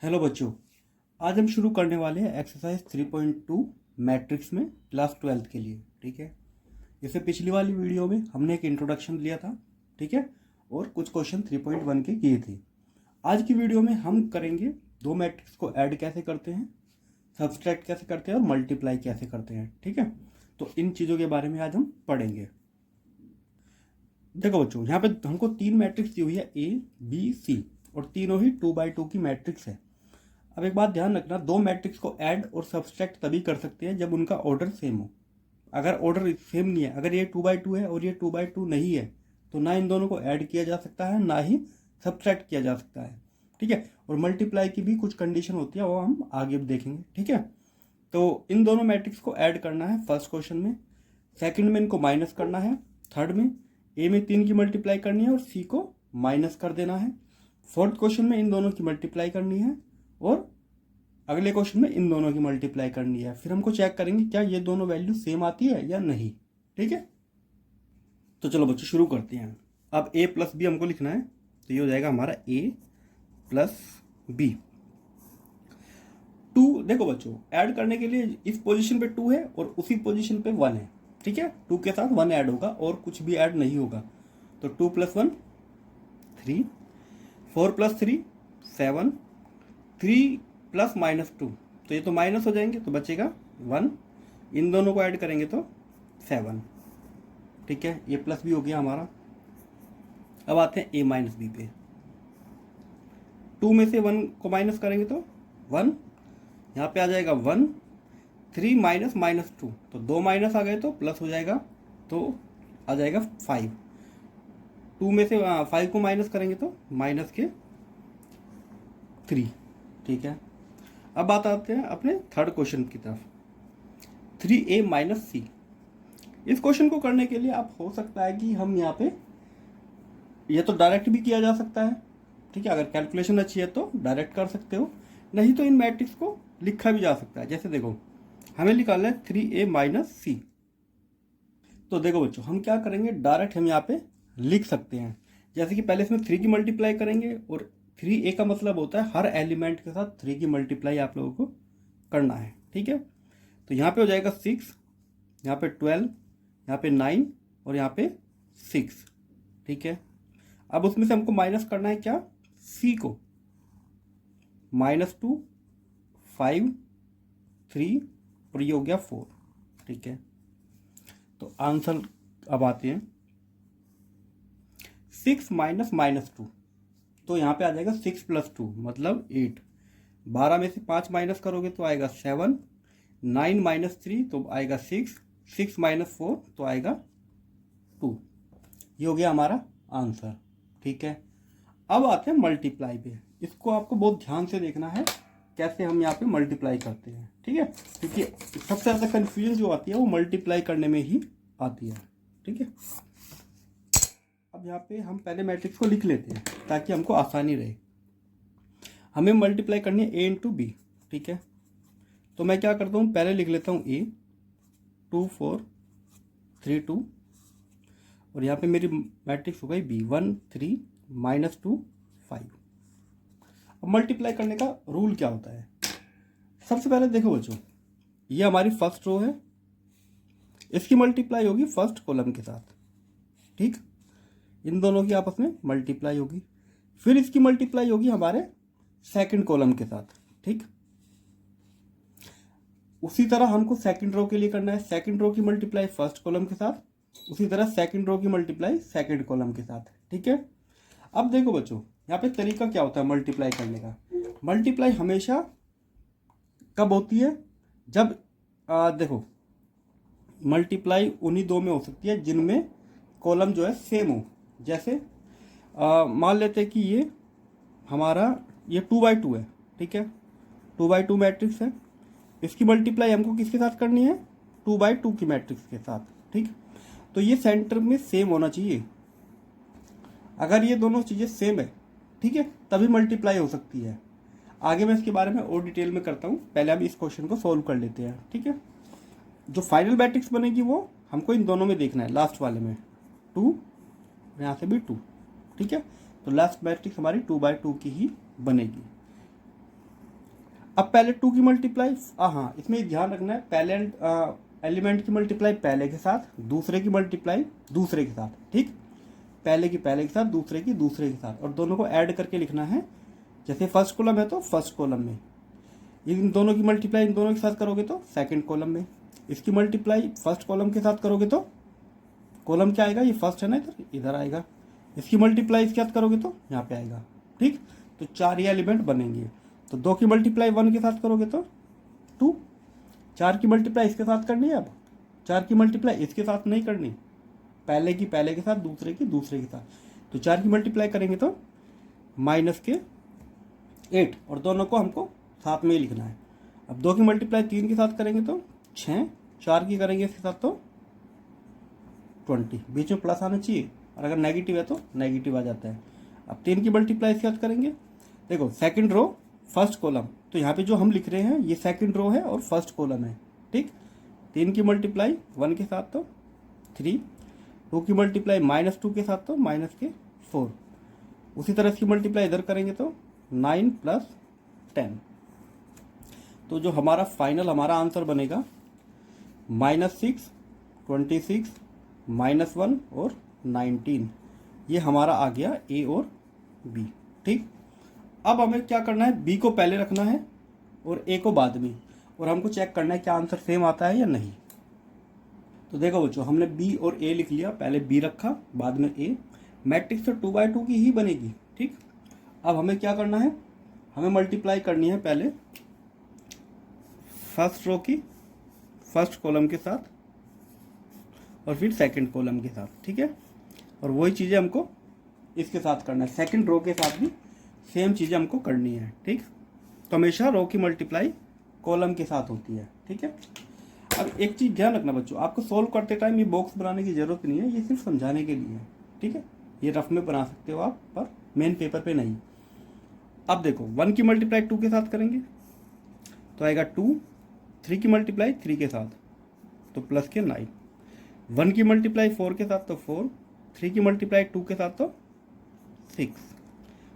Hello बच्चों, आज हम शुरू करने वाले हैं एक्सरसाइज 3.2 मैट्रिक्स में क्लास 12th के लिए। ठीक है, इससे पिछली वाली वीडियो में हमने एक इंट्रोडक्शन लिया था। ठीक है, और कुछ क्वेश्चन 3.1 के किए थे। आज की वीडियो में हम करेंगे दो मैट्रिक्स को ऐड कैसे करते हैं, सब्सट्रैक्ट कैसे करते हैं और मल्टीप्लाई कैसे करते हैं। ठीक है, तो इन चीज़ों के बारे में आज हम पढ़ेंगे। देखो बच्चों, यहाँ पे हमको तीन मैट्रिक्स दी हुई है, A, B, C, और तीनों ही 2x2 की मैट्रिक्स है। अब एक बात ध्यान रखना, दो मैट्रिक्स को ऐड और सब्सट्रैक्ट तभी कर सकते हैं जब उनका ऑर्डर सेम हो। अगर ऑर्डर सेम नहीं है, अगर ये 2x2 है और ये 2x2 नहीं है, तो ना इन दोनों को ऐड किया जा सकता है ना ही सब्सट्रैक्ट किया जा सकता है। ठीक है, और मल्टीप्लाई की भी कुछ कंडीशन होती है, वो हम आगे देखेंगे। ठीक है, तो इन दोनों मैट्रिक्स को ऐड करना है फर्स्ट क्वेश्चन में, सेकंड में इनको माइनस करना है, थर्ड में ए में 3 की मल्टीप्लाई करनी है और सी को माइनस कर देना है, फोर्थ क्वेश्चन में इन दोनों की मल्टीप्लाई करनी है और अगले क्वेश्चन में इन दोनों की मल्टीप्लाई करनी है। फिर हमको चेक करेंगे क्या ये दोनों वैल्यू सेम आती है या नहीं। ठीक है, तो चलो बच्चों शुरू करते हैं। अब a प्लस बी हमको लिखना है, तो ये हो जाएगा हमारा a प्लस बी। 2, देखो बच्चों, ऐड करने के लिए इस पोजीशन पे 2 है और उसी पोजीशन पे 1 है। ठीक है, 2 के साथ 1 ऐड होगा और कुछ भी ऐड नहीं होगा। तो 2 + 1 3, 4 + 3 7, 3 + -2, तो ये तो माइनस हो जाएंगे, तो बचेगा 1। इन दोनों को ऐड करेंगे तो 7। ठीक है, a प्लस बी हो गया हमारा। अब आते हैं a माइनस बी पे। 2 में से 1 को माइनस करेंगे तो 1, यहाँ पे आ जाएगा 1। 3 -2, तो 2 माइनस आ गए तो प्लस हो जाएगा, तो आ जाएगा 5। 2 में से 5 को माइनस करेंगे तो -3। ठीक है, अब बात आते हैं अपने थर्ड क्वेश्चन की तरफ, 3a - c। इस क्वेश्चन को करने के लिए आप हो सकता है कि हम यहाँ पे ये तो डायरेक्ट भी किया जा सकता है। ठीक है, अगर कैलकुलेशन अच्छी है तो डायरेक्ट कर सकते हो, नहीं तो इन मैट्रिक्स को लिखा भी जा सकता है। जैसे देखो, हमें निकालना है 3a - c। तो देखो बच्चों, हम क्या करेंगे, डायरेक्ट हम यहाँ पे लिख सकते हैं। जैसे कि पहले इसमें 3 की मल्टीप्लाई करेंगे, और 3a का मतलब होता है हर एलिमेंट के साथ 3 की मल्टीप्लाई आप लोगों को करना है। ठीक है, तो यहाँ पे हो जाएगा 6, यहाँ पे 12, यहाँ पे 9 और यहाँ पे 6। ठीक है, अब उसमें से हमको माइनस करना है क्या, c को, -2, 5, 3 और ये हो गया 4। ठीक है, तो आंसर अब आते हैं 6 -2, तो यहाँ पे आ जाएगा 6 + 2 मतलब 8। 12 में से 5 माइनस करोगे तो आएगा 7, 9 - 3 तो आएगा 6, 6 - 4 तो आएगा 2। ये हो गया हमारा आंसर। ठीक है, अब आते हैं मल्टीप्लाई पे। इसको आपको बहुत ध्यान से देखना है कैसे हम यहाँ पे मल्टीप्लाई करते हैं। ठीक है, क्योंकि सबसे ज़्यादा कन्फ्यूजन जो आती है वो मल्टीप्लाई करने में ही आती है। ठीक है, अब यहाँ पे हम पहले मैट्रिक्स को लिख लेते हैं ताकि हमको आसानी रहे। हमें मल्टीप्लाई करनी है a × b। ठीक है, तो मैं क्या करता हूँ, पहले लिख लेता हूँ a, 2 4 3 2, और यहाँ पे मेरी मैट्रिक्स हो गई b, 1 3 -2 5। अब मल्टीप्लाई करने का रूल क्या होता है, सबसे पहले देखो बच्चों, ये हमारी फर्स्ट रो है, इसकी मल्टीप्लाई होगी फर्स्ट कॉलम के साथ। ठीक, इन दोनों की आपस में मल्टीप्लाई होगी, फिर इसकी मल्टीप्लाई होगी हमारे सेकंड कॉलम के साथ। ठीक, उसी तरह हमको सेकंड रो के लिए करना है, सेकंड रो की मल्टीप्लाई फर्स्ट कॉलम के साथ, उसी तरह सेकंड रो की मल्टीप्लाई सेकंड कॉलम के साथ। ठीक है, अब देखो बच्चों, यहाँ पे तरीका क्या होता है मल्टीप्लाई करने का। मल्टीप्लाई हमेशा कब होती है, जब देखो, मल्टीप्लाई उन्हीं दो में हो सकती है जिनमें कॉलम जो है सेम हो। जैसे मान लेते हैं कि ये हमारा ये 2x2 है। ठीक है, 2x2 मैट्रिक्स है, इसकी मल्टीप्लाई हमको किसके साथ करनी है, 2x2 की मैट्रिक्स के साथ। ठीक, तो ये सेंटर में सेम होना चाहिए। अगर ये दोनों चीज़ें सेम है, ठीक है, तभी मल्टीप्लाई हो सकती है। आगे मैं इसके बारे में और डिटेल में करता हूँ, पहले हम इस क्वेश्चन को सॉल्व कर लेते हैं। ठीक है, जो फाइनल मैट्रिक्स बनेगी वो हमको इन दोनों में देखना है, लास्ट वाले में 2, यहाँ से भी 2। ठीक है, तो लास्ट मैट्रिक्स हमारी 2x2 की ही बनेगी। अब पहले 2 की मल्टीप्लाई, हाँ इसमें ध्यान रखना है, पहले एलिमेंट की मल्टीप्लाई पहले के साथ, दूसरे की मल्टीप्लाई दूसरे के साथ, ठीक, पहले की पहले के साथ, दूसरे की दूसरे के साथ, और दोनों को ऐड करके लिखना है। जैसे फर्स्ट कॉलम है तो फर्स्ट कॉलम में, इन दोनों की मल्टीप्लाई इन दोनों के साथ करोगे तो सेकंड कॉलम में, इसकी मल्टीप्लाई फर्स्ट कॉलम के साथ करोगे तो कॉलम क्या आएगा, ये फर्स्ट है ना, इधर आएगा, इसकी मल्टीप्लाई इसके साथ करोगे तो यहाँ पे आएगा, ठीक। तो 4 ये एलिमेंट बनेंगे। तो 2 की मल्टीप्लाई 1 के साथ करोगे तो 2, 4 की मल्टीप्लाई इसके साथ करनी है, अब 4 की मल्टीप्लाई इसके साथ नहीं करनी, पहले की पहले के साथ, दूसरे की दूसरे के साथ। तो 4 की मल्टीप्लाई करेंगे तो माइनस के 8, और दोनों को हमको साथ में ही लिखना है। अब 2 की मल्टीप्लाई 3 के साथ करेंगे तो 6, 4 की करेंगे इसके साथ तो 20, बीच में प्लस आना चाहिए, और अगर नेगेटिव है तो नेगेटिव आ जाता है। अब 3 की मल्टीप्लाई इसके साथ करेंगे, देखो सेकंड रो फर्स्ट कॉलम, तो यहाँ पे जो हम लिख रहे हैं ये सेकंड रो है और फर्स्ट कॉलम है, ठीक। 3 की मल्टीप्लाई 1 के साथ तो 3, 2 की मल्टीप्लाई -2 के साथ तो -4, उसी तरह इसकी मल्टीप्लाई इधर करेंगे तो 9 + 10। तो जो हमारा फाइनल हमारा आंसर बनेगा -6, 26, -1 और 19, ये हमारा आ गया ए और बी, ठीक। अब हमें क्या करना है, बी को पहले रखना है और ए को बाद में, और हमको चेक करना है क्या आंसर सेम आता है या नहीं। तो देखो बच्चों, हमने बी और ए लिख लिया, पहले बी रखा बाद में ए, मैट्रिक्स तो 2/2 की ही बनेगी, ठीक। अब हमें क्या करना है, हमें मल्टीप्लाई करनी है पहले फर्स्ट रो की फर्स्ट कॉलम के साथ और फिर सेकंड कॉलम के साथ, ठीक है। और वही चीज़ें हमको इसके साथ करना है, सेकंड रो के साथ भी सेम चीज़ें हमको करनी है, ठीक। तो हमेशा रो की मल्टीप्लाई कॉलम के साथ होती है, ठीक है। अब एक चीज़ ध्यान रखना बच्चों, आपको सोल्व करते टाइम ये बॉक्स बनाने की ज़रूरत नहीं है, ये सिर्फ समझाने के लिए है, ठीक है। ये रफ में बना सकते हो आप, पर मेन पेपर पे नहीं। अब देखो 1 की मल्टीप्लाई 2 के साथ करेंगे तो आएगा 2, 3 की मल्टीप्लाई 3 के साथ तो प्लस के 9, 1 की मल्टीप्लाई 4 के साथ तो 4, 3 की मल्टीप्लाई 2 के साथ तो 6,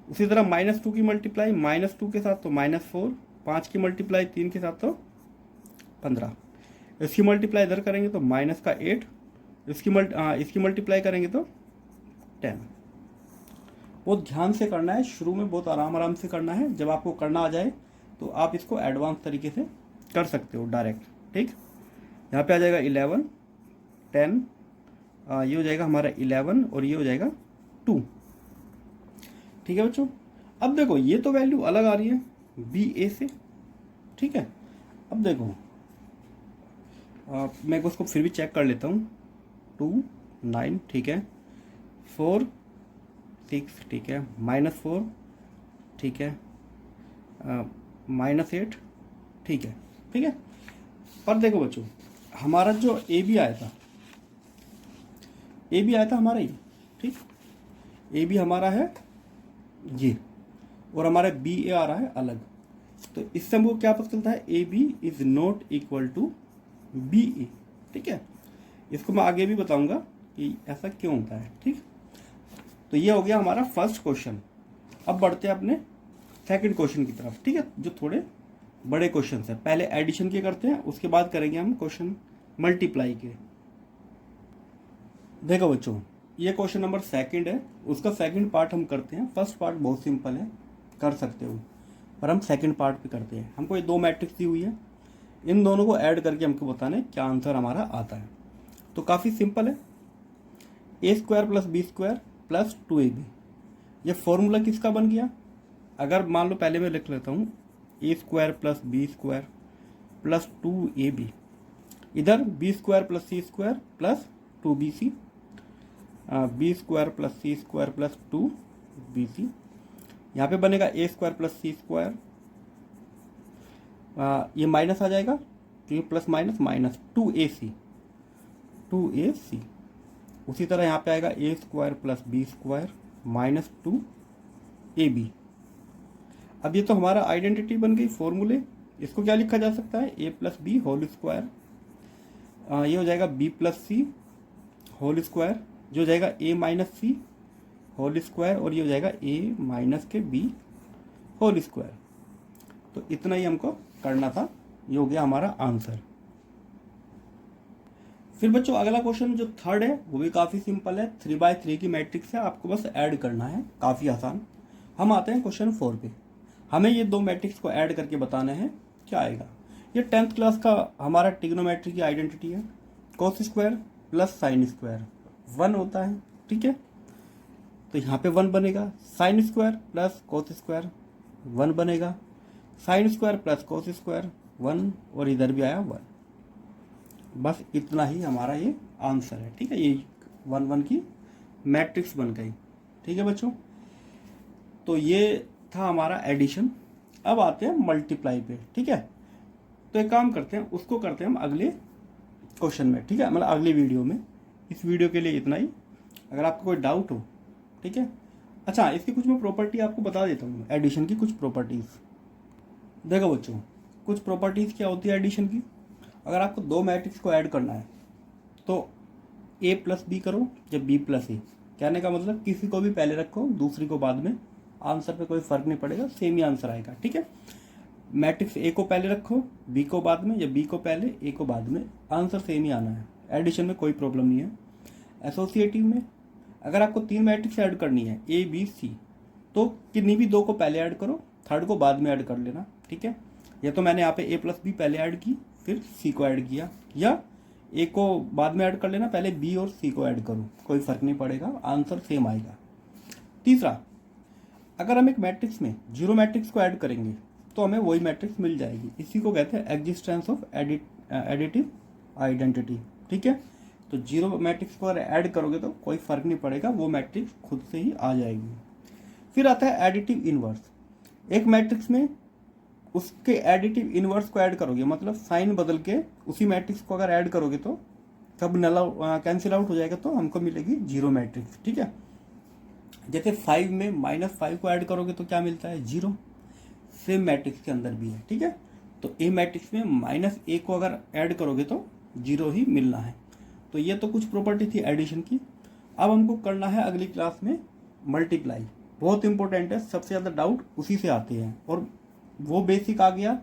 उसी तरह -2 की मल्टीप्लाई -2 के साथ तो -4, 5 की मल्टीप्लाई 3 के साथ तो 15, इसकी मल्टीप्लाई इधर करेंगे तो -8, इसकी मल्टीप्लाई करेंगे तो 10। बहुत ध्यान से करना है, शुरू में बहुत आराम से करना है, जब आपको करना आ जाए तो आप इसको एडवांस तरीके से कर सकते हो डायरेक्ट, ठीक। यहाँ पे आ जाएगा 11, 10, ये हो जाएगा हमारा 11 और ये हो जाएगा 2, ठीक है बच्चों। अब देखो ये तो वैल्यू अलग आ रही है बी ए से, ठीक है। अब देखो मैं उसको फिर भी चेक कर लेता हूँ, 2, 9, ठीक है, 4, 6, ठीक है, -4, ठीक है, -8, ठीक है, ठीक है। और देखो बच्चों, हमारा जो ए बी आया था हमारा ये, ठीक, ए बी हमारा है ये, और हमारा बी ए आ रहा है अलग। तो इससे हमको क्या पता चलता है, A B is not equal to B A, ठीक है। इसको मैं आगे भी बताऊंगा कि ऐसा क्यों होता है, ठीक। तो ये हो गया हमारा फर्स्ट क्वेश्चन। अब बढ़ते हैं अपने सेकंड क्वेश्चन की तरफ, ठीक है, जो थोड़े बड़े क्वेश्चन है। पहले एडिशन के करते हैं, उसके बाद करेंगे हम क्वेश्चन मल्टीप्लाई के। देखो बच्चों, ये क्वेश्चन नंबर सेकंड है, उसका सेकंड पार्ट हम करते हैं। फर्स्ट पार्ट बहुत सिंपल है, कर सकते हो, पर हम सेकंड पार्ट पे करते हैं। हमको ये 2 मैट्रिक्स दी हुई है, इन दोनों को ऐड करके हमको बताना है क्या आंसर हमारा आता है। तो काफ़ी सिंपल है, a² + b² + 2ab। ये फॉर्मूला किसका बन गया, अगर मान लो पहले मैं लिख लेता हूँ a² + b² + 2ab, इधर b² + c² + 2bc, b² + c² + 2bc, यहाँ पे बनेगा a² + c², ये माइनस आ जाएगा तो ये प्लस माइनस माइनस 2ac, उसी तरह यहाँ पे आएगा a² + b² - 2ab। अब ये तो हमारा आइडेंटिटी बन गई, फॉर्मूले। इसको क्या लिखा जा सकता है, a + b होल स्क्वायर, ये हो जाएगा b + c होल स्क्वायर, जो हो जाएगा a - c होल स्क्वायर, और ये हो जाएगा a - के b होल स्क्वायर। तो इतना ही हमको करना था, ये हो गया हमारा आंसर। फिर बच्चों अगला क्वेश्चन जो थर्ड है वो भी काफ़ी सिंपल है, 3x3 की मैट्रिक्स है, आपको बस ऐड करना है, काफ़ी आसान। हम आते हैं क्वेश्चन 4 पे। हमें ये दो मैट्रिक्स को ऐड करके बताने हैं क्या आएगा। ये 10th क्लास का हमारा ट्रिग्नोमेट्री की आइडेंटिटी है, cos square plus sine square 1 होता है, ठीक है। तो यहाँ पे 1 बनेगा, sine square plus cos square 1 बनेगा, sine square plus cos square 1, और इधर भी आया 1। बस इतना ही हमारा ये आंसर है, ठीक है। ये 1 1 की मैट्रिक्स बन गई, ठीक है बच्चों। तो ये था हमारा एडिशन। अब आते हैं मल्टीप्लाई पे, ठीक है। तो एक काम करते हैं, उसको करते हैं हम अगले क्वेश्चन में, ठीक है, मतलब अगली वीडियो में। इस वीडियो के लिए इतना ही। अगर आपको कोई डाउट हो, ठीक है। अच्छा, इसकी कुछ मैं प्रॉपर्टी आपको बता देता हूँ, एडिशन की कुछ प्रॉपर्टीज़। देखो बच्चों, कुछ प्रॉपर्टीज़ क्या होती है एडिशन की। अगर आपको दो मैट्रिक्स को ऐड करना है तो a प्लस बी करो या b प्लस ए। कहने का मतलब किसी को भी पहले रखो, दूसरी को बाद में, आंसर पे कोई फर्क नहीं पड़ेगा, सेम ही आंसर आएगा, ठीक है। मैट्रिक्स ए को पहले रखो, बी को बाद में, या बी को पहले ए को बाद में, आंसर सेम ही आना है। एडिशन में कोई प्रॉब्लम नहीं है। एसोसिएटिव में अगर आपको 3 मैट्रिक्स ऐड करनी है ए बी सी, तो किन्हीं भी 2 को पहले ऐड करो, थर्ड को बाद में ऐड कर लेना, ठीक है। या तो मैंने यहाँ पे ए प्लस बी पहले ऐड की फिर सी को ऐड किया, या ए को बाद में ऐड कर लेना, पहले बी और सी को ऐड करो, कोई फर्क नहीं पड़ेगा, आंसर सेम आएगा। तीसरा, अगर हम एक मैट्रिक्स में जीरो मैट्रिक्स को ऐड करेंगे तो हमें वही मैट्रिक्स मिल जाएगी। इसी को कहते हैं एग्जिस्टेंस ऑफ एडिटिव आइडेंटिटी, ठीक है। तो जीरो मैट्रिक्स को अगर ऐड करोगे तो कोई फर्क नहीं पड़ेगा, वो मैट्रिक्स खुद से ही आ जाएगी। फिर आता है एडिटिव इनवर्स। एक मैट्रिक्स में उसके एडिटिव इनवर्स को ऐड करोगे, मतलब साइन बदल के उसी मैट्रिक्स को अगर ऐड करोगे तो सब कैंसिल आउट हो जाएगा, तो हमको मिलेगी जीरो मैट्रिक्स, ठीक है। जैसे 5 में -5 को ऐड करोगे तो क्या मिलता है, 0। सेम मैट्रिक्स के अंदर भी है, ठीक है। तो ए मैट्रिक्स में -a को अगर ऐड करोगे तो 0 ही मिलना है। तो ये तो कुछ प्रॉपर्टी थी एडिशन की। अब हमको करना है अगली क्लास में मल्टीप्लाई। बहुत इंपॉर्टेंट है, सबसे ज़्यादा डाउट उसी से आते हैं, और वो बेसिक आ गया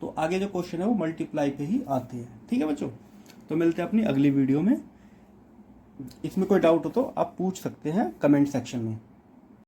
तो आगे जो क्वेश्चन है वो मल्टीप्लाई पे ही आते हैं, ठीक है बच्चों। तो मिलते हैं अपनी अगली वीडियो में। इसमें कोई डाउट हो तो आप पूछ सकते हैं कमेंट सेक्शन में।